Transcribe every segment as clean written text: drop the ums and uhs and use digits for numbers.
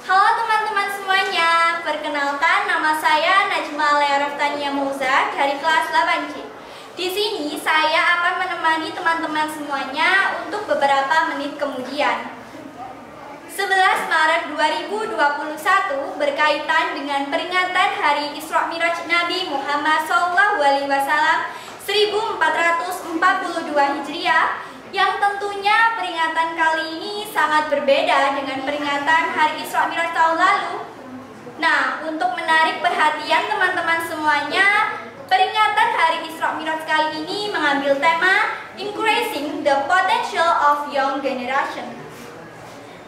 Halo teman-teman semuanya, perkenalkan nama saya Najma Leoreftania Mouza dari kelas 8C. Di sini saya akan menemani teman-teman semuanya untuk beberapa menit kemudian. 11 Maret 2021 berkaitan dengan peringatan Hari Isra Miraj Nabi Muhammad SAW 1442 Hijriah, yang tentunya peringatan kali ini sangat berbeda dengan peringatan Hari Isra Miraj tahun lalu. Nah, untuk menarik perhatian teman-teman semuanya, peringatan Hari Isra Miraj kali ini mengambil tema Increasing the Potential of Young Generation.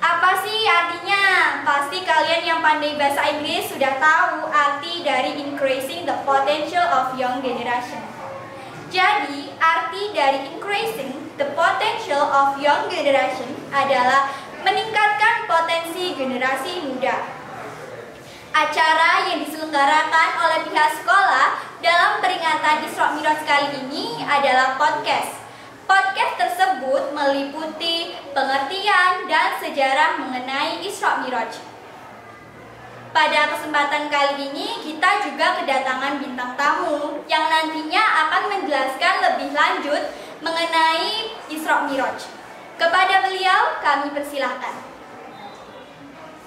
Apa sih artinya? Pasti kalian yang pandai bahasa Inggris sudah tahu arti dari Increasing the Potential of Young Generation. Jadi, arti dari Increasing the Potential of Young Generation adalah meningkatkan potensi generasi muda. Acara yang diselenggarakan oleh pihak sekolah dalam peringatan Isra Miraj kali ini adalah podcast. Podcast tersebut meliputi pengertian dan sejarah mengenai Isra Miraj. Pada kesempatan kali ini kita juga kedatangan bintang tamu yang nantinya akan menjelaskan lebih lanjut mengenai Isra Miraj. Kepada beliau kami persilahkan.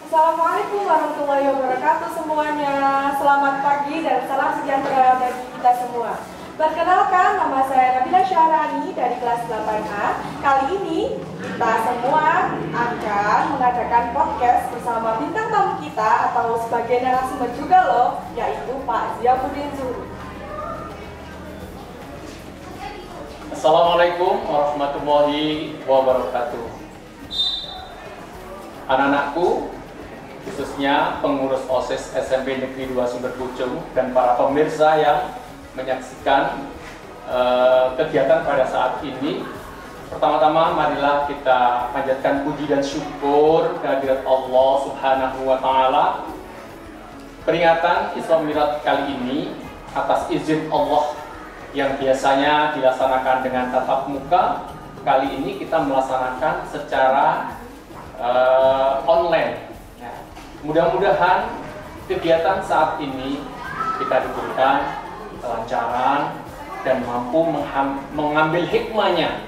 Assalamualaikum warahmatullahi wabarakatuh semuanya. Selamat pagi dan salam sejahtera bagi kita semua. Perkenalkan, nama saya Nabila Syahrani dari kelas 8A. Kali ini kita semua akan mengadakan podcast bersama bintang tamu kita atau sebagai narasumber juga loh, yaitu Pak Ziapuddin Zuhri. Assalamualaikum warahmatullahi wabarakatuh. Anak-anakku, khususnya pengurus OSIS SMP Negeri 2 Sumber Pucung dan para pemirsa yang menyaksikan kegiatan pada saat ini. Pertama-tama marilah kita panjatkan puji dan syukur kehadirat Allah Subhanahu wa Ta'ala. Peringatan Isra Miraj kali ini atas izin Allah yang biasanya dilaksanakan dengan tatap muka, kali ini kita melaksanakan secara online. Mudah-mudahan kegiatan saat ini kita diberikan kelancaran dan mampu mengambil hikmahnya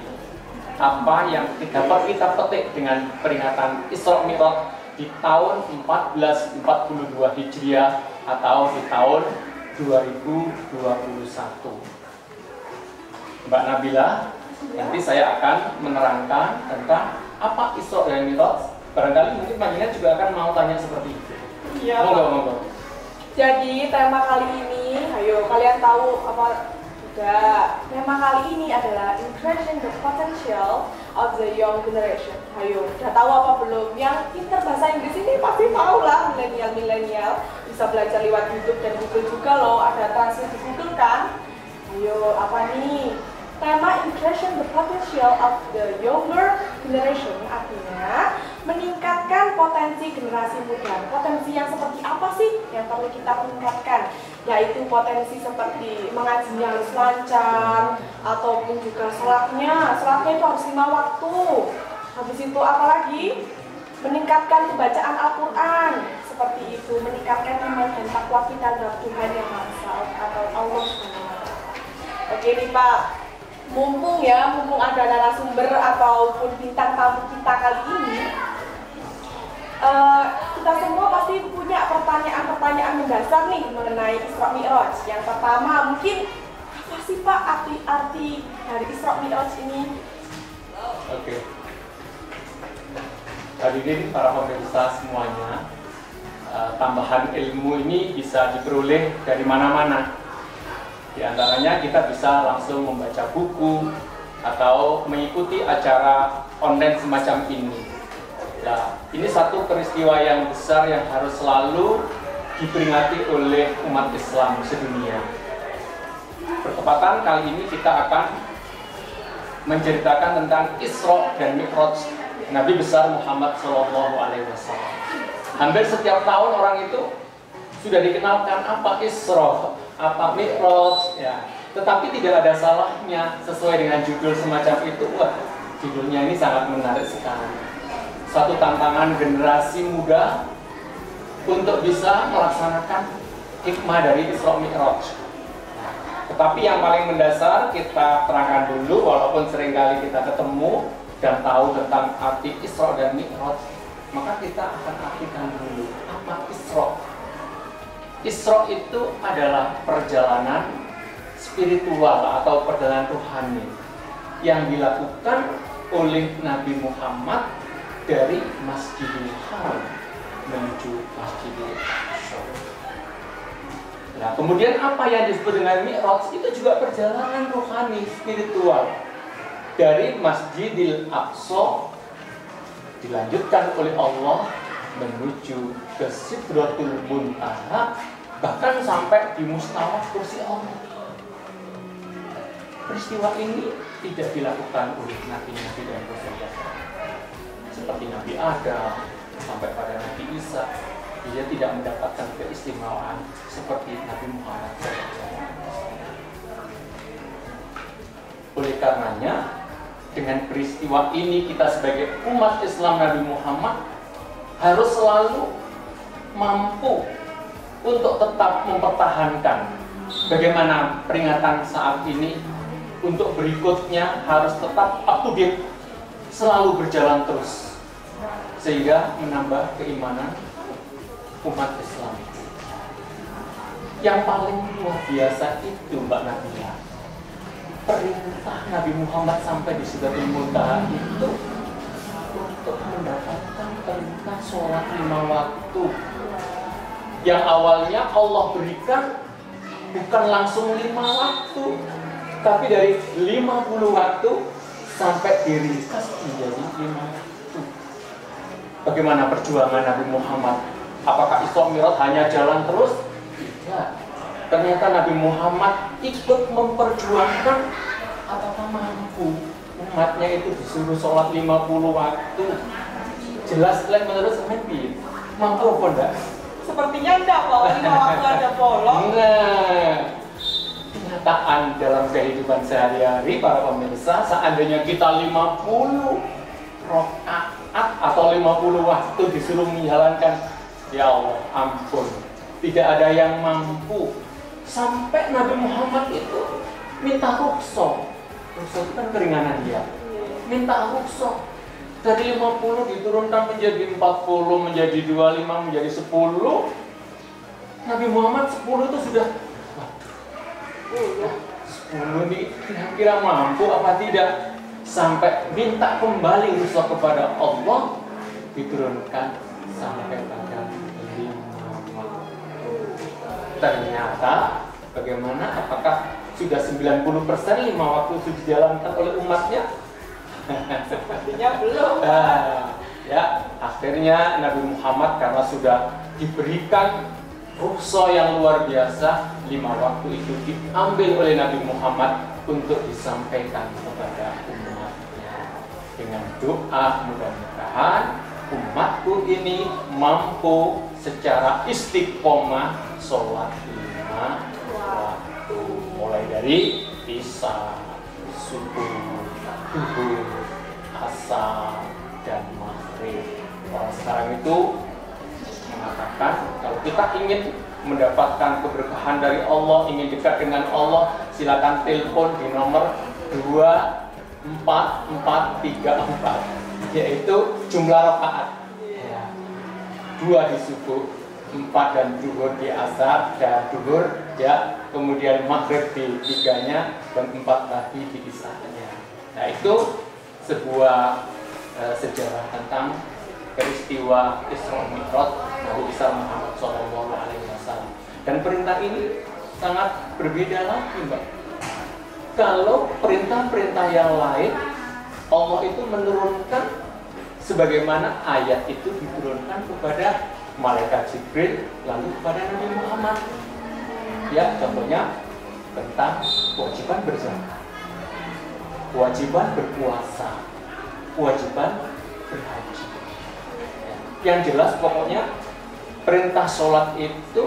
apa yang dapat kita petik dengan peringatan Isra Miraj di tahun 1442 Hijriah atau di tahun 2021. Mbak Nabila, nanti saya akan menerangkan tentang apa Isra dan Miraj. Barangkali mungkin Mbak Nina juga akan mau tanya seperti itu. Iya, monggo. Jadi tema kali ini, ayo kalian tahu apa tidak? Tema kali ini adalah Increasing the Potential of the Young Generation. Ayo, udah tahu apa belum? Yang pintar bahasa Inggris ini pasti tahu lah, milenial bisa belajar lewat YouTube dan Google juga loh. Ada translate di Google kan? Ayo, apa nih? Tema Increasing the Potential of the Younger Generation artinya meningkatkan potensi generasi muda. Potensi yang seperti apa sih yang perlu kita tingkatkan? Yaitu potensi seperti mengajinya harus lancar, ataupun juga sholatnya itu harus 5 waktu. Habis itu apalagi? Meningkatkan pembacaan Al-Quran, seperti itu, meningkatkan iman dan takwa kita terhadap Tuhan Yang Maha Esa atau Allah SWT. Oke nih Pak, mumpung ada narasumber ataupun bintang tamu kita kali ini, kita semua pasti punya pertanyaan mendasar nih mengenai Isra Miraj. Yang pertama mungkin, apa sih Pak arti dari Isra Miraj ini? Oke. Hadirin para pemirsa semuanya, tambahan ilmu ini bisa diperoleh dari mana-mana. Di antaranya kita bisa langsung membaca buku atau mengikuti acara online semacam ini. Nah, ini satu peristiwa yang besar yang harus selalu diperingati oleh umat Islam sedunia. Bertepatan kali ini kita akan menceritakan tentang Isra dan Mi'raj Nabi besar Muhammad SAW. Hampir setiap tahun orang itu sudah dikenalkan apa Isra, apa Mi'raj, ya. Tetapi tidak ada salahnya sesuai dengan judul semacam itu. Wah, judulnya ini sangat menarik sekali. Satu tantangan generasi muda untuk bisa melaksanakan hikmah dari Isra Mi'raj. Tetapi yang paling mendasar kita terangkan dulu, walaupun seringkali kita ketemu dan tahu tentang arti Isra dan Mi'raj, maka kita akan artikan dulu apa Isra. Isra itu adalah perjalanan spiritual atau perjalanan rohani yang dilakukan oleh Nabi Muhammad dari Masjidil Haram menuju Masjidil Aqsa. Nah, kemudian apa yang disebut dengan Mi'raj itu juga perjalanan rohani spiritual dari Masjidil Aqsa dilanjutkan oleh Allah menuju ke Sidratul Muntaha, bahkan sampai di Mustawah Kursi Allah. Peristiwa ini tidak dilakukan oleh nabi-nabi dan rasul seperti Nabi Adam sampai pada Nabi Isa. Dia tidak mendapatkan keistimewaan seperti Nabi Muhammad SAW. Oleh karenanya, dengan peristiwa ini kita sebagai umat Islam Nabi Muhammad harus selalu mampu untuk tetap mempertahankan bagaimana peringatan saat ini, untuk berikutnya harus tetap up to date, selalu berjalan terus, sehingga menambah keimanan umat Islam. Yang paling luar biasa itu Mbak Nabila, perintah Nabi Muhammad sampai di Sidratul Muntaha itu untuk mendapatkan perintah sholat 5 waktu. Yang awalnya Allah berikan bukan langsung 5 waktu, tapi dari 50 waktu sampai diringkas menjadi 5 waktu. Bagaimana perjuangan Nabi Muhammad? Apakah Isra Mi'raj hanya jalan terus? Tidak. Ternyata Nabi Muhammad ikut memperjuangkan, apakah mampu umatnya itu disuruh sholat 50 waktu. Jelas menerus Nabi. Mampu apa enggak? Sepertinya enggak kok, 5 waktu ada bolong. Nah, kenyataan dalam kehidupan sehari-hari para pemirsa, seandainya kita 50 rakaat atau 50 waktu disuruh menjalankan, ya Allah ampun, tidak ada yang mampu. Sampai Nabi Muhammad itu minta rukhsah. Rukhsah itu kan keringanan dia. Minta rukhsah. Dari 50 diturunkan menjadi 40, menjadi 25, menjadi 10. Nabi Muhammad 10 itu sudah, waduh, 10 ini kira-kira mampu apa tidak? Sampai minta kembali rukhsah kepada Allah, diturunkan sampai pada 5 waktu. Ternyata bagaimana? Apakah sudah 90% 5 waktu sudah dijalankan oleh umatnya? Sepertinya belum. Ya, akhirnya Nabi Muhammad karena sudah diberikan rukhsah yang luar biasa, 5 waktu itu diambil oleh Nabi Muhammad untuk disampaikan kepada umatnya dengan doa, mudah-mudahan umatku ini mampu secara istiqomah sholat 5 waktu, mulai dari isya, subuh, duhur, asar, dan maghrib. Orang sekarang itu mengatakan kalau kita ingin mendapatkan keberkahan dari Allah, ingin dekat dengan Allah, silakan telepon di nomor 24434, yaitu jumlah rakaat. Ya. 2 di subuh, 4 dan duhur di asar dan duhur, ya, kemudian maghrib di 3-nya dan 4 lagi di isya-nya. Nah, itu sebuah sejarah tentang peristiwa Isra Mi'raj Nabi besar Muhammad SAW. Dan perintah ini sangat berbeda lagi, Mbak. Kalau perintah-perintah yang lain, Allah itu menurunkan sebagaimana ayat itu diturunkan kepada malaikat Jibril, lalu kepada Nabi Muhammad. Ya, contohnya tentang kewajiban berzakat, kewajiban berpuasa, kewajiban berhaji. Yang jelas pokoknya perintah sholat itu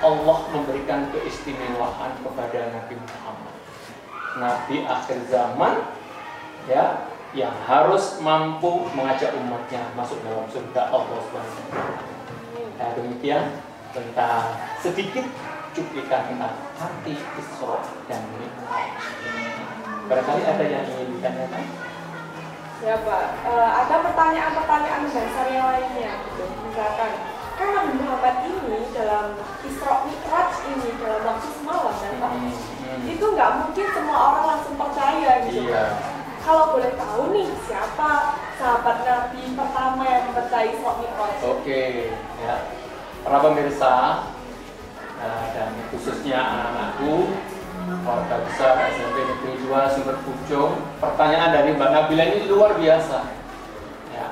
Allah memberikan keistimewaan kepada Nabi Muhammad, Nabi akhir zaman, ya, yang harus mampu mengajak umatnya masuk dalam surga Allah SWT. Nah, demikian tentang sedikit cuplikan tentang arti Isra dan Mi'raj. Barangkali ada yang ingin ditanyakan? Ya Pak, ada pertanyaan-pertanyaan dasar yang lainnya gitu. Misalkan, kan Nabi Muhammad ini dalam Isra Mi'raj ini dalam waktu semalam kan Pak, itu nggak mungkin semua orang langsung percaya gitu. Iya. Kalau boleh tahu nih, siapa sahabat Nabi pertama yang percaya Isra Mi'raj? Oke, ya. Para pemirsa, dan khususnya anak-anakku, keluarga besar SMP Negeri 2 Sumber Pucung, pertanyaan dari Mbak Nabila ini luar biasa. Ya.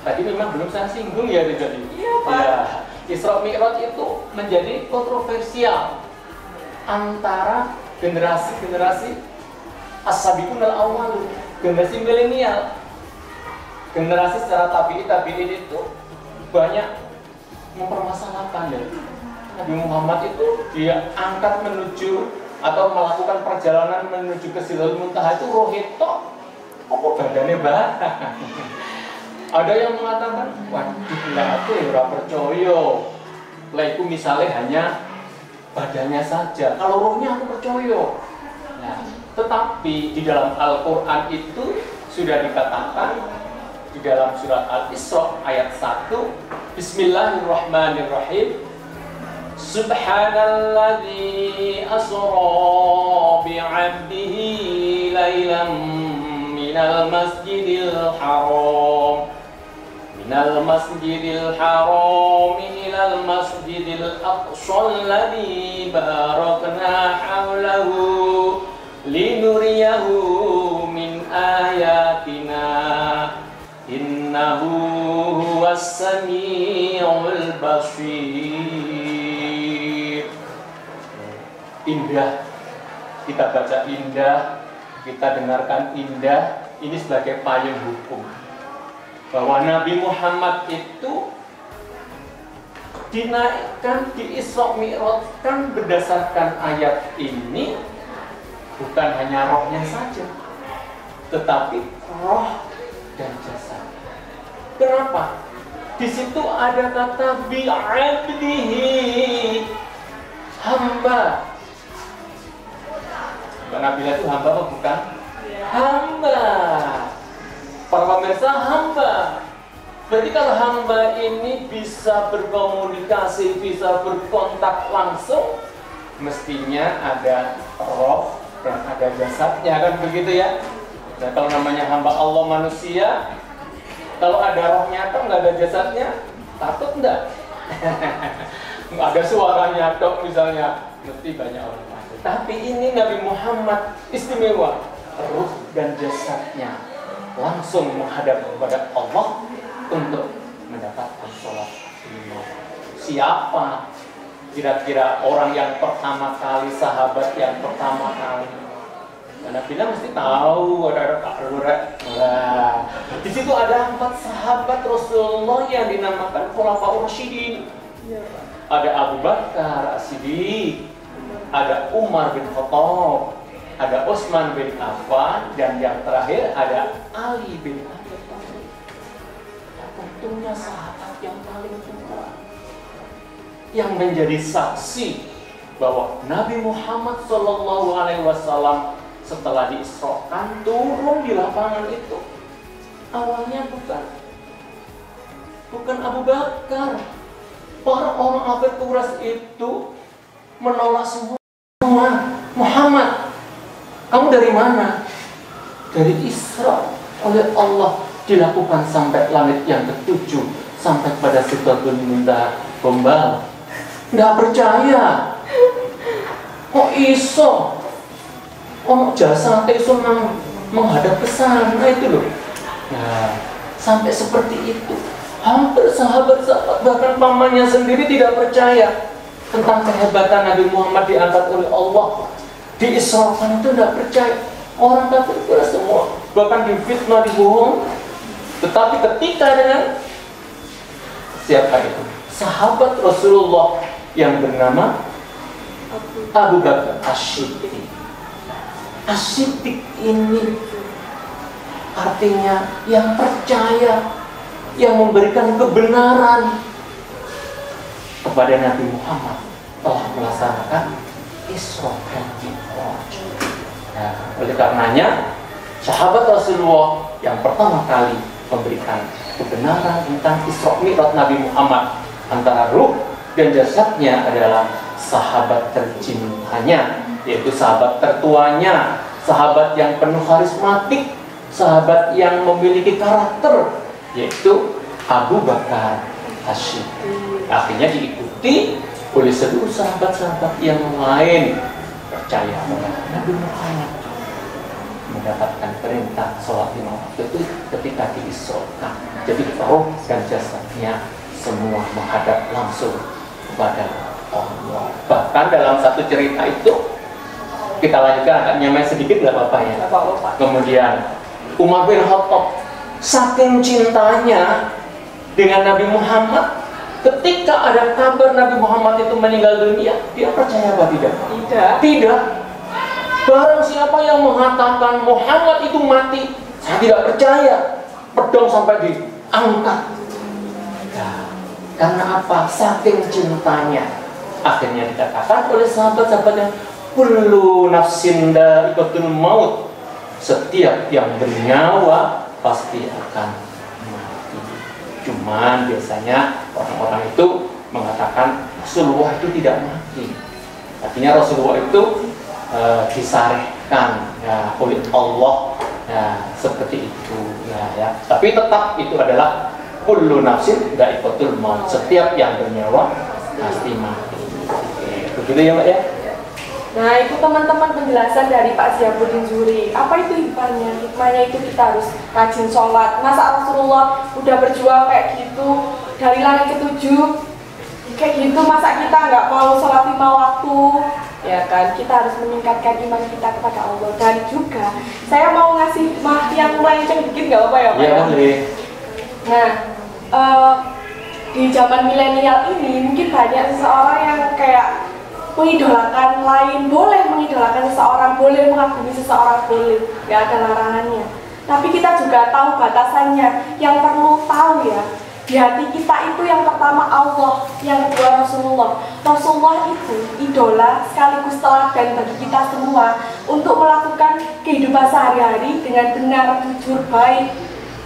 Tadi memang belum saya singgung ya tadi. Iya Pak. Ya. Isra Mi'raj itu menjadi kontroversial antara generasi-generasi as-sabiqun al-awwalun, generasi milenial. Generasi secara tabi'in itu banyak mempermasalahkan ya. Nabi Muhammad itu dia angkat menuju atau melakukan perjalanan menuju ke Sidratul Muntaha itu rohito, apa badannya bah? Ada yang mengatakan, waduh, lah aku ya ora percaya. Lah itu misalnya hanya badannya saja. Kalau rohnya aku percaya. Nah, tetapi di dalam Al-Quran itu sudah dikatakan di dalam surat Al-Isra ayat 1, Bismillahirrahmanirrahim. Subhanalladzi asra bi'abdihi lailan minal masjidil haram ilal masjidil aqsa alladzi barakna hawlahu linuriyahu min ayatina innahu huwas samiul basir. Indah, kita baca indah, kita dengarkan indah, ini sebagai payung hukum bahwa Nabi Muhammad itu dinaikkan di Isra Mi'raj kan berdasarkan ayat ini bukan hanya rohnya saja, tetapi roh dan jasad. Kenapa? Di situ ada kata bi'abdihi, hamba. Mbak Nabila itu hamba apa bukan? Ya. Hamba. Para pemirsa, hamba. Berarti kalau hamba ini bisa berkomunikasi, bisa berkontak langsung, mestinya ada roh dan ada jasadnya, kan begitu ya? Nah, kalau namanya hamba Allah manusia, kalau ada rohnya atau nggak ada jasadnya, takut enggak? Ada suaranya dok misalnya, mesti banyak orang takut. Tapi ini Nabi Muhammad istimewa, ruh dan jasadnya langsung menghadap kepada Allah untuk mendapatkan sholat lima. Siapa kira-kira orang yang pertama kali, sahabat yang pertama kali? Nabi mesti tahu, ada Kak Lurek. Nah, di situ ada 4 sahabat Rasulullah yang dinamakan Khulafaur Rasyidin. Ada Abu Bakar As-Siddiq, ada Umar bin Khattab, ada Utsman bin Affan, dan yang terakhir ada Ali bin Abi Thalib. Tentunya sahabat yang paling tua yang menjadi saksi bahwa Nabi Muhammad SAW setelah diisrokan turun di lapangan itu. Awalnya bukan Abu Bakar. Para orang kafir Quraisy itu menolak semua. Muhammad, kamu dari mana? Dari Isra oleh Allah dilakukan sampai langit yang ke-7, sampai pada Sidratul Muntaha Gombal. Nggak percaya. Kok iso? Jasa itu menghadap ke sana itu loh. Nah, sampai seperti itu. Hampir sahabat-sahabat, bahkan pamannya sendiri tidak percaya tentang kehebatan Nabi Muhammad diangkat oleh Allah, diisrakan itu tidak percaya. Orang kafir semua, bahkan difitnah, dibohong. Tetapi ketika dengan siapa itu? Sahabat Rasulullah yang bernama Abu Bakar As-Siddiq. As-Siddiq ini artinya yang percaya, yang memberikan kebenaran. kepada Nabi Muhammad telah melaksanakan Isra dan Mi'raj. Ya, oleh karenanya sahabat Rasulullah yang pertama kali memberikan kebenaran tentang Isra Mi'raj Nabi Muhammad antara ruh dan jasadnya adalah sahabat tercintanya, yaitu sahabat tertuanya, sahabat yang penuh karismatik, sahabat yang memiliki karakter, yaitu Abu Bakar As-Siddiq. Akhirnya diikuti oleh seluruh sahabat-sahabat yang lain percaya bahwa Nabi Muhammad mendapatkan perintah sholat 5 waktu itu ketika diisrokan. Jadi roh dan jasadnya semua menghadap langsung kepada Allah. Bahkan dalam satu cerita itu, kita lanjutkan agak nyamai sedikit nggak apa-apa ya. Kemudian Umar bin Khattab saking cintanya dengan Nabi Muhammad, ketika ada kabar Nabi Muhammad itu meninggal dunia, dia percaya apa tidak? Tidak. Barang siapa yang mengatakan Muhammad itu mati, saya tidak percaya. Pedang sampai diangkat. Nah, karena apa? Saking cintanya. Akhirnya dikatakan oleh sahabat-sahabat yang kullu nafsin dha'iqatul maut. Setiap yang bernyawa pasti akan mati. Cuman biasanya orang-orang itu mengatakan Rasulullah itu tidak mati. Artinya Rasulullah itu disarehkan ya, oleh Allah ya, seperti itu ya. Tapi tetap itu adalah kullu nafsin dha'iqatul maut. Setiap yang bernyawa pasti mati. Begitu ya Mbak ya? Nah itu teman-teman penjelasan dari Pak Ziabuddin Zuhri. Apa itu hikmahnya? Hikmahnya itu kita harus rajin sholat. Masa Rasulullah udah berjuang kayak gitu dari langit ke-7 kayak gitu, masa kita nggak mau sholat 5 waktu? Ya kan, kita harus meningkatkan iman kita kepada Allah. Dan juga saya mau ngasih yang melenceng dikit nggak apa ya Pak? Iya boleh. Nah di zaman milenial ini mungkin banyak seseorang yang kayak mengidolakan lain, boleh mengidolakan seseorang, boleh mengagumi seseorang, boleh, nggak ada larangannya. Tapi kita juga tahu batasannya. Yang perlu tahu ya, di hati kita itu yang pertama Allah, yang kedua Rasulullah. Rasulullah itu idola sekaligus teladan bagi kita semua untuk melakukan kehidupan sehari-hari dengan benar, jujur, baik.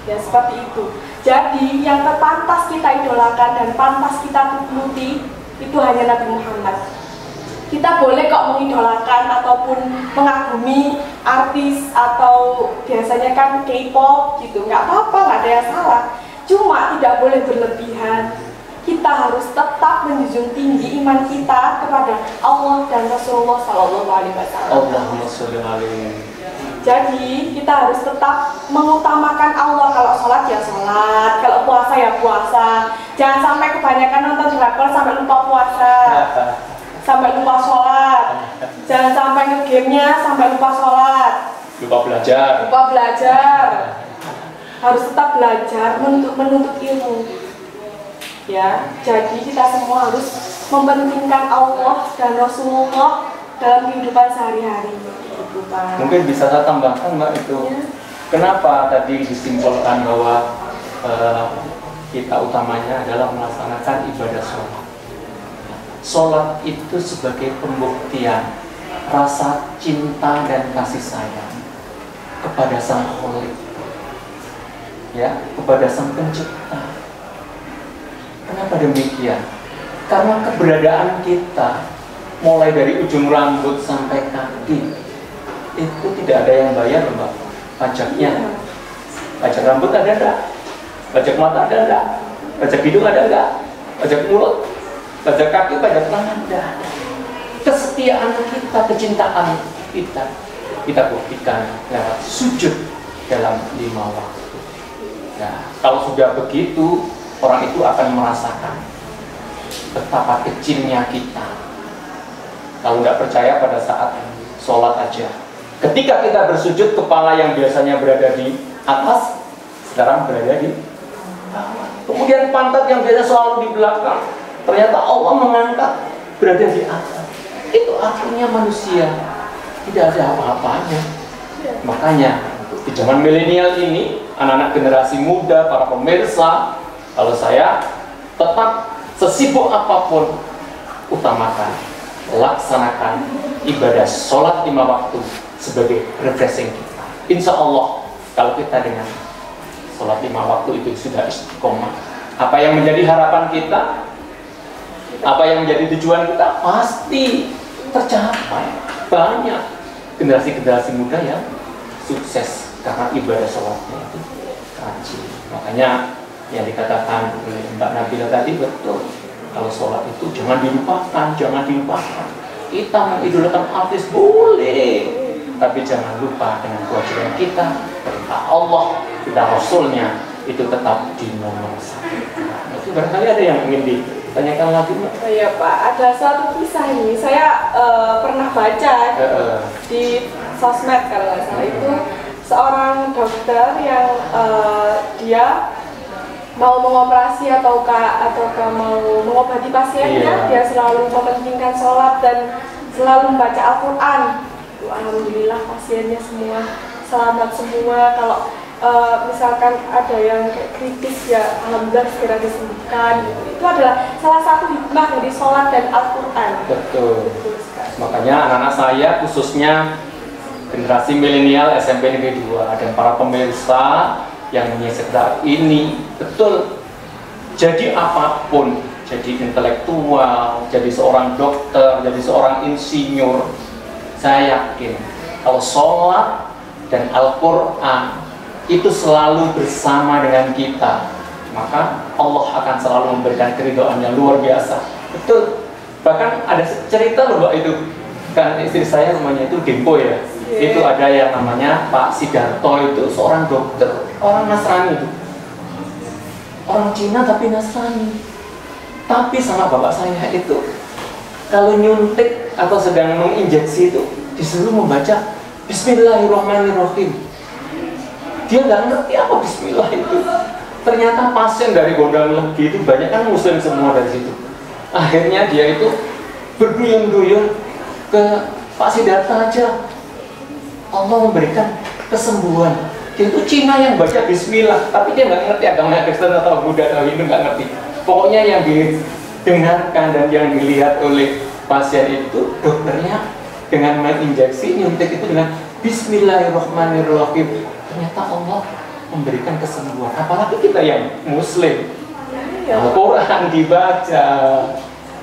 Ya seperti itu. Jadi yang pantas kita idolakan dan pantas kita turuti itu hanya Nabi Muhammad. Kita boleh kok mengidolakan ataupun mengagumi artis atau biasanya kan K-pop gitu, nggak apa-apa, nggak ada yang salah. Cuma tidak boleh berlebihan. Kita harus tetap menjunjung tinggi iman kita kepada Allah dan Rasulullah SAW. Allahumma sholli alaihi. Jadi kita harus tetap mengutamakan Allah. Kalau sholat ya sholat, kalau puasa ya puasa. Jangan sampai kebanyakan nonton drakor sampai lupa puasa, sampai lupa sholat. Jangan sampai nge-game-nya sampai lupa sholat, Lupa belajar. Harus tetap belajar, menuntut ilmu. Ya, jadi kita semua harus mementingkan Allah dan Rasulullah dalam kehidupan sehari-hari. Mungkin bisa saya tambahkan Mbak itu. Ya. Kenapa tadi disimpulkan bahwa kita utamanya adalah melaksanakan ibadah sholat. Sholat itu sebagai pembuktian rasa cinta dan kasih sayang kepada Sang Khalik, ya, kepada Sang Pencipta. Kenapa demikian? Karena keberadaan kita mulai dari ujung rambut sampai kaki itu tidak ada yang bayar Mbak pajaknya. Pajak rambut ada enggak? Pajak mata ada enggak? Pajak hidung ada enggak? Pajak mulut, pajak kaki, pajak tangan ada. Kesetiaan kita, kecintaan kita buktikan lewat sujud dalam 5 waktu. Nah, kalau sudah begitu, orang itu akan merasakan betapa kecilnya kita. Kalau nggak percaya pada saat sholat aja, ketika kita bersujud, kepala yang biasanya berada di atas sekarang berada di bawah. Kemudian pantat yang biasa selalu di belakang, ternyata Allah mengangkat berada di atas. Itu artinya manusia tidak ada apa-apanya. Makanya di zaman milenial ini, anak-anak generasi muda, para pemirsa, kalau saya tetap sesibuk apapun utamakan, laksanakan ibadah sholat 5 waktu sebagai refreshing kita. Insya Allah kalau kita dengan sholat 5 waktu itu sudah istiqomah, apa yang menjadi harapan kita, apa yang menjadi tujuan kita pasti tercapai. Banyak generasi-generasi muda yang sukses karena ibadah sholatnya itu rajin. Makanya yang dikatakan oleh Mbak Nabila tadi betul. Kalau sholat itu jangan dilupakan, jangan dilupakan. Kita mengidolakan artis boleh, tapi jangan lupa dengan kewajiban kita, perintah Allah, perintah Rasulnya itu tetap di nomor 1. Itu barangkali ada yang ingin ditanyakan lagi, Mbak? Iya Pak, ada satu kisah ini saya pernah baca di sosmed kalau nggak salah, itu seorang dokter yang dia mau mengoperasi atau mau mengobati pasiennya, dia selalu mementingkan sholat dan selalu membaca Al-Quran. Alhamdulillah pasiennya semua selamat semua. Kalau misalkan ada yang kayak kritis ya alhamdulillah segera disembuhkan. Itu adalah salah satu hikmah dari sholat dan Al-Quran. Betul. Makanya anak-anak saya khususnya generasi milenial SMP Negeri 2 dan para pemirsa yang menyaksikan ini, betul, jadi apapun, jadi intelektual, jadi seorang dokter, jadi seorang insinyur, saya yakin kalau sholat dan Al-Quran itu selalu bersama dengan kita, maka Allah akan selalu memberikan keridhaan yang luar biasa. Betul, bahkan ada cerita loh Mbak, itu kan istri saya namanya itu Dempo ya. Itu ada yang namanya Pak Sidarto, itu seorang dokter, orang Nasrani itu, orang Cina tapi Nasrani. Tapi sama bapak saya itu kalau nyuntik atau sedang menginjeksi itu disuruh membaca Bismillahirrahmanirrahim. Dia nggak ngerti apa Bismillah itu. Ternyata pasien dari Gondang Legi itu banyak kan Muslim semua dari situ. Akhirnya dia itu berduyun-duyun ke Pak Sidarto aja. Allah memberikan kesembuhan. Dia itu Cina yang baca Bismillah, tapi dia nggak ngerti agama Kristen atau Buddha atau Hindu, nggak ngerti. Pokoknya yang didengarkan dan yang dilihat oleh pasien itu dokternya dengan menginjeksi, nyuntik itu dengan Bismillahirrahmanirrahim. Ternyata Allah memberikan kesembuhan. Apalagi kita yang Muslim, Al-Quran dibaca,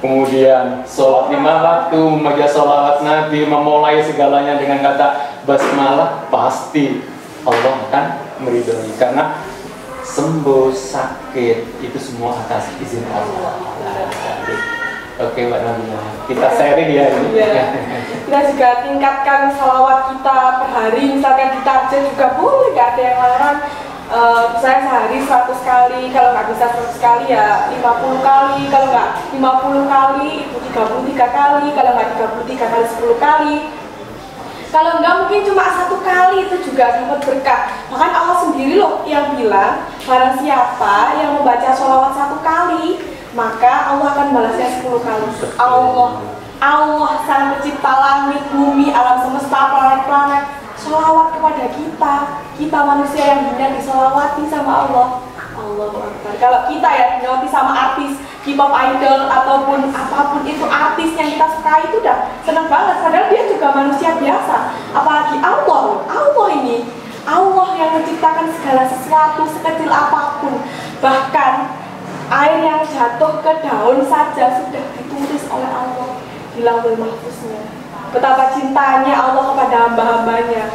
kemudian sholat 5 waktu, membaca sholawat Nabi, memulai segalanya dengan kata basmalah, pasti Allah akan meridhoi karena sembuh sakit itu semua atas izin Allah. Oke Mbak Nabila, kita sharing ya ini. Kita juga tingkatkan salawat kita per hari, misalkan di target juga boleh, nggak ada yang larang. Saya sehari 100 kali, kalau nggak bisa 100 kali ya 50 kali, kalau nggak 50 kali itu 33 kali, kalau nggak 33 kali 10 kali. Kalau nggak mungkin cuma 1 kali itu juga dapat berkah. Bahkan Allah sendiri loh yang bilang, barang siapa yang membaca sholawat 1 kali, maka Allah akan balasnya 10 kali. Allah sang pencipta langit, bumi, alam semesta, planet-planet, sholawat kepada kita manusia yang hina disolawati sama Allah. Allahu Akbar. Kalau kita ya disolawati sama artis K-pop idol ataupun apapun itu artis yang kita suka, itu udah seneng banget. Padahal dia juga manusia biasa. Apalagi Allah ini, Allah yang menciptakan segala sesuatu sekecil apapun. Bahkan air yang jatuh ke daun saja sudah ditulis oleh Allah di Lauhul Mahfuznya. Betapa cintanya Allah kepada hamba-hambanya.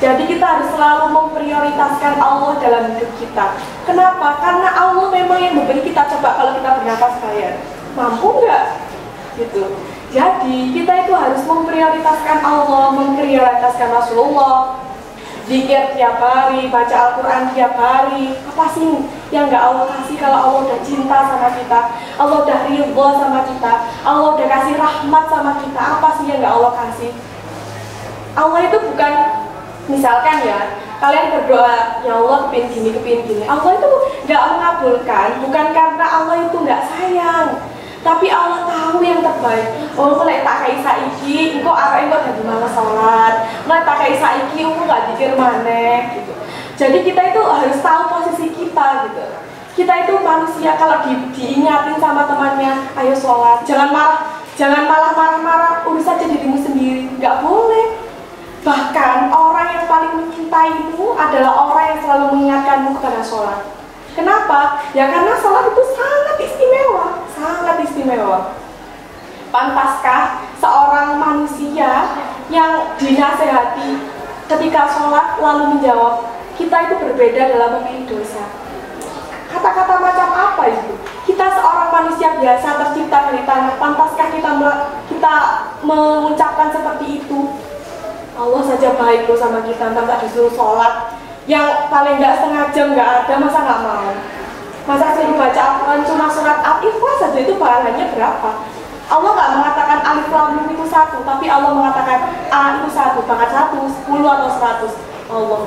Jadi kita harus selalu memprioritaskan Allah dalam hidup kita. Kenapa? Karena Allah memang yang memberi kita. Coba kalau kita bernafas bayar, mampu nggak? Gitu. Jadi kita itu harus memprioritaskan Allah, memprioritaskan Rasulullah, zikir tiap hari, baca Al-Quran tiap hari. Apa sih yang nggak Allah kasih kalau Allah udah cinta sama kita, Allah udah ridho sama kita, Allah udah kasih rahmat sama kita? Apa sih yang nggak Allah kasih? Allah itu bukan, misalkan ya, kalian berdoa, ya Allah kepin gini. Allah itu nggak mengabulkan, bukan karena Allah itu nggak sayang, tapi Allah tahu yang terbaik. Oh, mulai tak kayak saiki, engkau arah engkau jadi malas sholat, mulai tak kayak saiki, engkau nggak dikir maneh, gitu. Jadi kita itu harus tahu posisi kita, gitu. Kita itu manusia, kalau diingatin sama temannya, ayo sholat, jangan marah. Jangan malah marah-marah, urus saja dirimu sendiri. Nggak boleh. Bahkan orang yang paling mencintaimu adalah orang yang selalu mengingatkanmu kepada sholat. Kenapa? Ya karena sholat itu sangat istimewa, sangat istimewa. Pantaskah seorang manusia yang dinasehati ketika sholat lalu menjawab, kita itu berbeda dalam memilih dosa? Kata-kata macam apa itu? Kita seorang manusia biasa tercipta dari tanah, pantaskah kita mengucapkan seperti itu? Allah saja baik loh sama kita, entah disuruh sholat yang paling nggak setengah jam nggak ada, masa nggak mau? Masa suruh baca Al-Quran cuma surat Al-Ikhlas saja itu pahalanya berapa? Allah nggak mengatakan alif lam mim itu 1, tapi Allah mengatakan A itu 1, bahkan 1, 10 atau 100. Allah.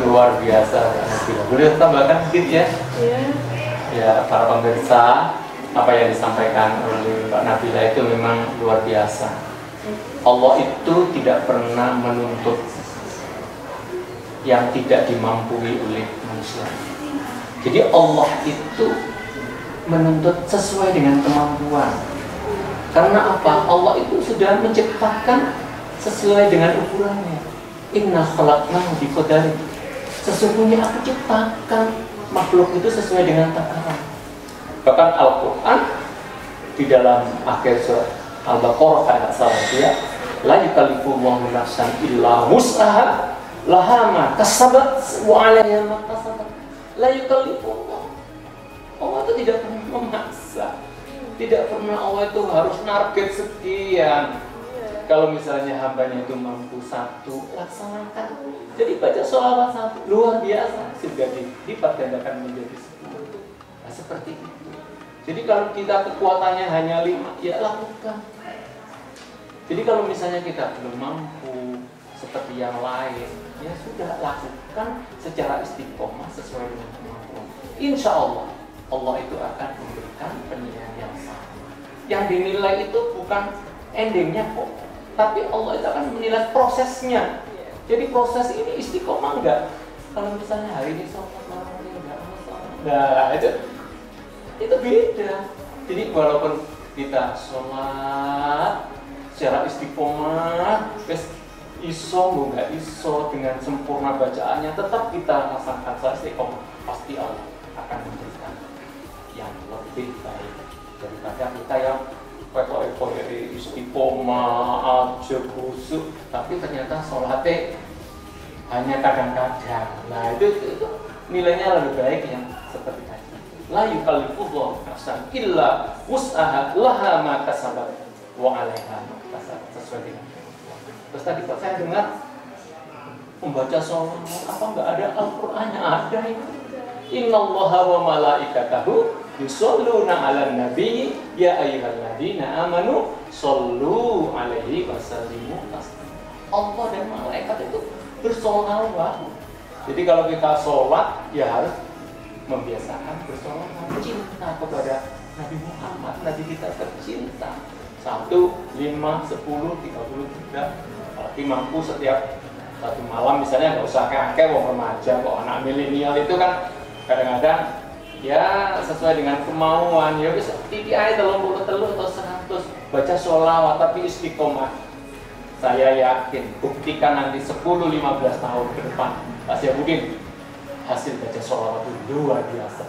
Luar biasa. Boleh tambahkan sedikit ya? Iya. Ya, para pemirsa, apa yang disampaikan oleh Mbak Nabila itu memang luar biasa. Allah itu tidak pernah menuntut yang tidak dimampui oleh manusia. Jadi Allah itu menuntut sesuai dengan kemampuan. Karena apa? Allah itu sudah menciptakan sesuai dengan ukurannya. Inna khalaqnahu biqadari. Sesungguhnya aku ciptakan makhluk itu sesuai dengan takaran. Bahkan Al-Quran di dalam akhir surat Al-Baqarah kalau tidak salah itu ya, la yukallifullahu nafsan illa wus'aha laha ma kasabat wa 'alaiha ma kasabat. La yukallifullah. Allah itu tidak pernah memaksa. Tidak pernah Allah itu harus target sekian. Kalau misalnya hambanya itu mampu 1, laksanakan. Jadi baca sholawat 1, luar biasa, sudah dilipat gandakan menjadi 10. Nah, seperti itu. Jadi kalau kita kekuatannya hanya 5, ya lakukan. Jadi kalau misalnya kita belum mampu seperti yang lain, ya sudah lakukan secara istiqomah sesuai dengan kemampuan. Insya Allah, Allah itu akan memberikan penilaian yang sama. Yang dinilai itu bukan endingnya kok, tapi Allah itu akan menilai prosesnya. Jadi proses ini istiqomah enggak? Kalau misalnya hari ini sholat malam ini enggak masalah. Nah itu beda. Jadi walaupun kita sholat secara istiqomah, iso enggak iso dengan sempurna bacaannya, tetap kita rasakan saja istiqomah, pasti Allah akan memberikan yang lebih baik daripada kita yang dari istiqomah aja busuk, tapi ternyata sholatnya hanya kadang-kadang. Nah itu nilainya lebih baik yang seperti tadi. La yukallifullahu nafsan illa wus'aha laha ma kasabat wa 'alaiha ma kasabat, sesuai dengan. Terus tadi Pak saya dengar membaca sholat apa enggak ada Al-Qur'annya? Ada itu. Innallaha wa malaikatahu yusholluna 'alan nabi ya ayyuhalladzina amanu shollu 'alaihi wasallimu taslima. Allah dan malaikat itu bersolawat. Jadi kalau kita sholat ya harus membiasakan bersolawat, cinta kepada Nabi Muhammad, Nabi kita tercinta. 1, 5, 10, 33. Kalau mampu setiap satu malam misalnya nggak usah kakek, wong remaja, kok anak milenial itu kan kadang-kadang ya sesuai dengan kemauan, ya bisa titik aja 30 atau 100 baca sholawat tapi istiqomah. Saya yakin buktikan nanti 10-15 tahun ke depan Pak Syahbudin hasil baca sholawat itu luar biasa.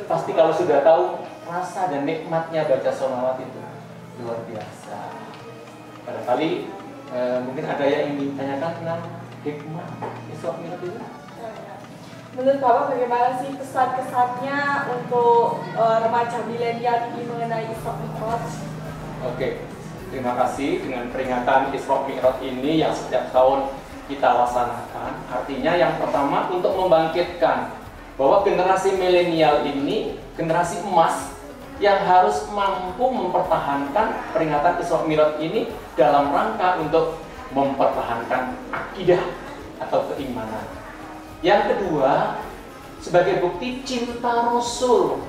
Pasti kalau sudah tahu rasa dan nikmatnya baca sholawat itu luar biasa. Barangkali mungkin ada yang ingin ditanyakan tentang hikmah Isra Mi'raj itu. Menurut Bapak bagaimana sih kesan-kesannya untuk remaja milenial ini mengenai Isra Mi'raj? Oke, terima kasih dengan peringatan Isra Mi'raj ini yang setiap tahun kita laksanakan. Artinya yang pertama untuk membangkitkan bahwa generasi milenial ini generasi emas yang harus mampu mempertahankan peringatan Isra Mi'raj ini dalam rangka untuk mempertahankan akidah atau keimanan. Yang kedua, sebagai bukti cinta Rasul.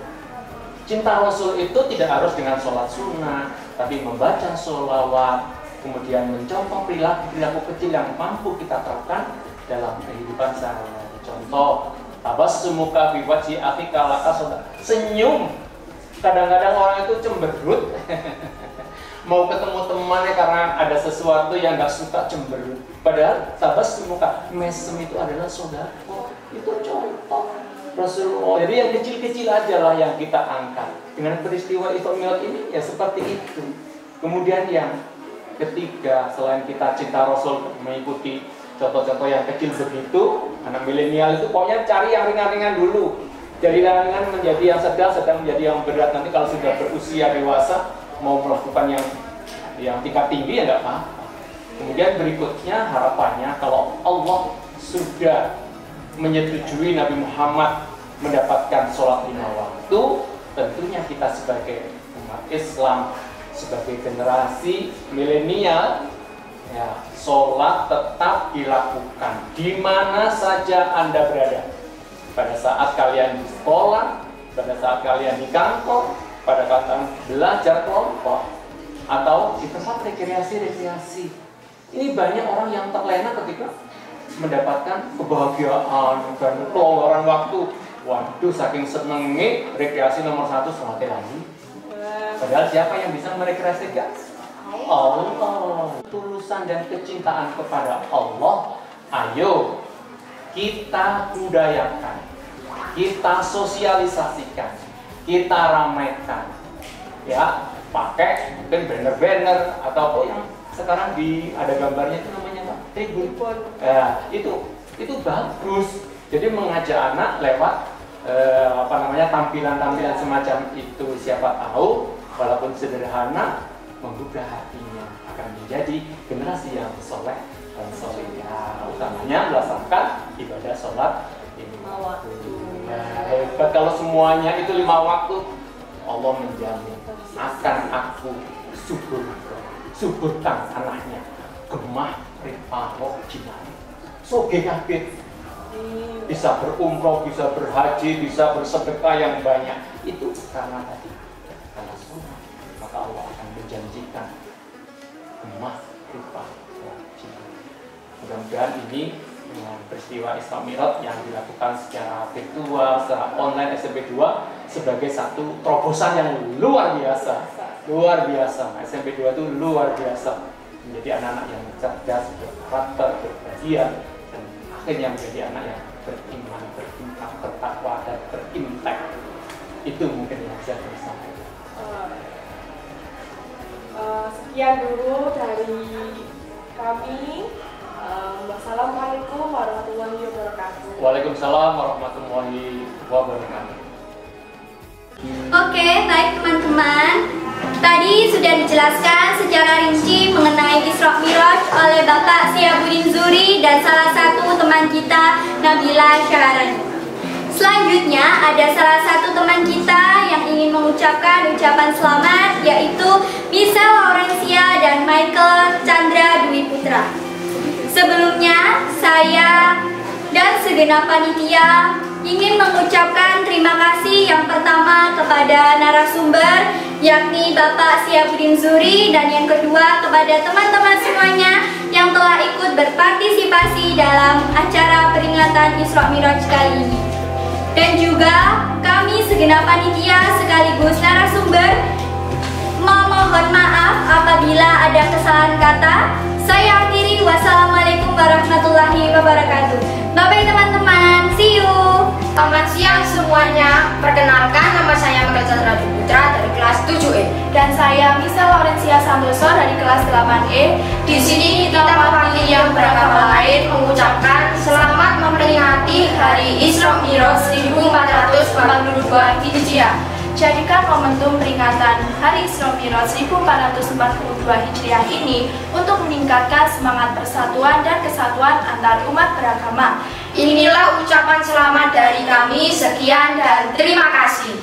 Cinta Rasul itu tidak harus dengan sholat sunnah, tapi membaca sholawat, kemudian mencontoh perilaku kecil yang mampu kita terapkan dalam kehidupan sehari-hari. Contoh, tabassumuka fi wajhi akhika laka sadaqah. Senyum Kadang-kadang orang itu cemberut mau ketemu temannya karena ada sesuatu yang nggak suka, cemberut. Padahal sahabat semuka mesem itu adalah saudara. Itu contoh Rasulullah. Jadi yang kecil-kecil aja lah yang kita angkat. Dengan peristiwa Isra Mi'raj ini ya seperti itu. Kemudian yang ketiga, selain kita cinta Rasul, mengikuti contoh-contoh yang kecil begitu, anak milenial itu pokoknya cari yang ringan-ringan dulu. Jadi ringan menjadi yang sedang menjadi yang berat. Nanti kalau sudah berusia dewasa mau melakukan yang tingkat tinggi ya nggak apa-apa. Kemudian berikutnya harapannya kalau Allah sudah menyetujui Nabi Muhammad mendapatkan sholat 5 waktu, tentunya kita sebagai umat Islam, sebagai generasi milenial, ya, sholat tetap dilakukan di mana saja Anda berada. Pada saat kalian di sekolah, pada saat kalian di kantor, pada saat belajar kelompok, atau di tempat rekreasi. Ini banyak orang yang terlena ketika mendapatkan kebahagiaan dan kelonggaran waktu. Waduh, saking senengnya rekreasi nomor 1 sholatnya lagi. Padahal siapa yang bisa merekreasikan? Allah. Tulusan dan kecintaan kepada Allah, ayo kita budayakan, kita sosialisasikan, kita ramaikan, ya, pakai mungkin banner-banner atau yang sekarang ada gambarnya itu namanya apa? Tribun. Ya, itu bagus. Jadi mengajak anak lewat tampilan-tampilan semacam itu, siapa tahu walaupun sederhana menggugah hatinya akan menjadi generasi yang soleh dan solehah, utamanya melaksanakan ibadah sholat 5 waktu. Hebat kalau semuanya itu 5 waktu. Allah menjamin akan aku suburkan anaknya gemah ripahok jinan soge kabeh, bisa berumroh, bisa berhaji, bisa bersedekah yang banyak. Itu karena tadi karena sunnah, maka Allah akan menjanjikan gemah ripahok jinan. Mudah-mudahan ini dengan peristiwa Isra Mi'raj yang dilakukan secara virtual, secara online SMP 2 sebagai satu terobosan yang luar biasa. SMP 2 itu luar biasa, menjadi anak-anak yang cerdas, berkarakter, berbahagia, dan akhirnya menjadi anak yang beriman, berintak, bertakwa, dan berintek. Itu mungkin yang saya bisa sampaikan. Sekian dulu dari kami. Wassalamualaikum warahmatullahi wabarakatuh. Waalaikumsalam warahmatullahi wabarakatuh. Oke, baik teman-teman. Tadi sudah dijelaskan secara rinci mengenai Isra Mi'raj oleh Bapak Syihabuddin Zuri dan salah satu teman kita, Nabila Syaharani. Selanjutnya ada salah satu teman kita yang ingin mengucapkan ucapan selamat, yaitu Michelle Laurencia dan Michael Chandra Dwi Putra. Sebelumnya, saya dan segenap panitia ingin mengucapkan terima kasih yang pertama kepada narasumber, yakni Bapak Syihabuddin Zuri, dan yang kedua kepada teman-teman semuanya yang telah ikut berpartisipasi dalam acara peringatan Isra Mi'raj kali ini. Dan juga kami segenap panitia sekaligus narasumber memohon maaf apabila ada kesalahan kata. Saya akhiri, wassalamualaikum warahmatullahi wabarakatuh. Bye-bye teman-teman, see you. Selamat siang semuanya. Perkenalkan, nama saya Michael Chandra Dwi Putra dari kelas 7E. Dan saya Michelle Laurencia Santoso dari kelas 8E. Di sini kita mewakili yang beragama lain mengucapkan selamat memperingati Hari Isra Mi'raj 1442 Hijriah. Jadikan momentum peringatan Hari Isra Mi'raj 1442 Hijriah ini untuk meningkatkan semangat persatuan dan kesatuan antar umat beragama. Inilah ucapan selamat dari kami. Sekian dan terima kasih.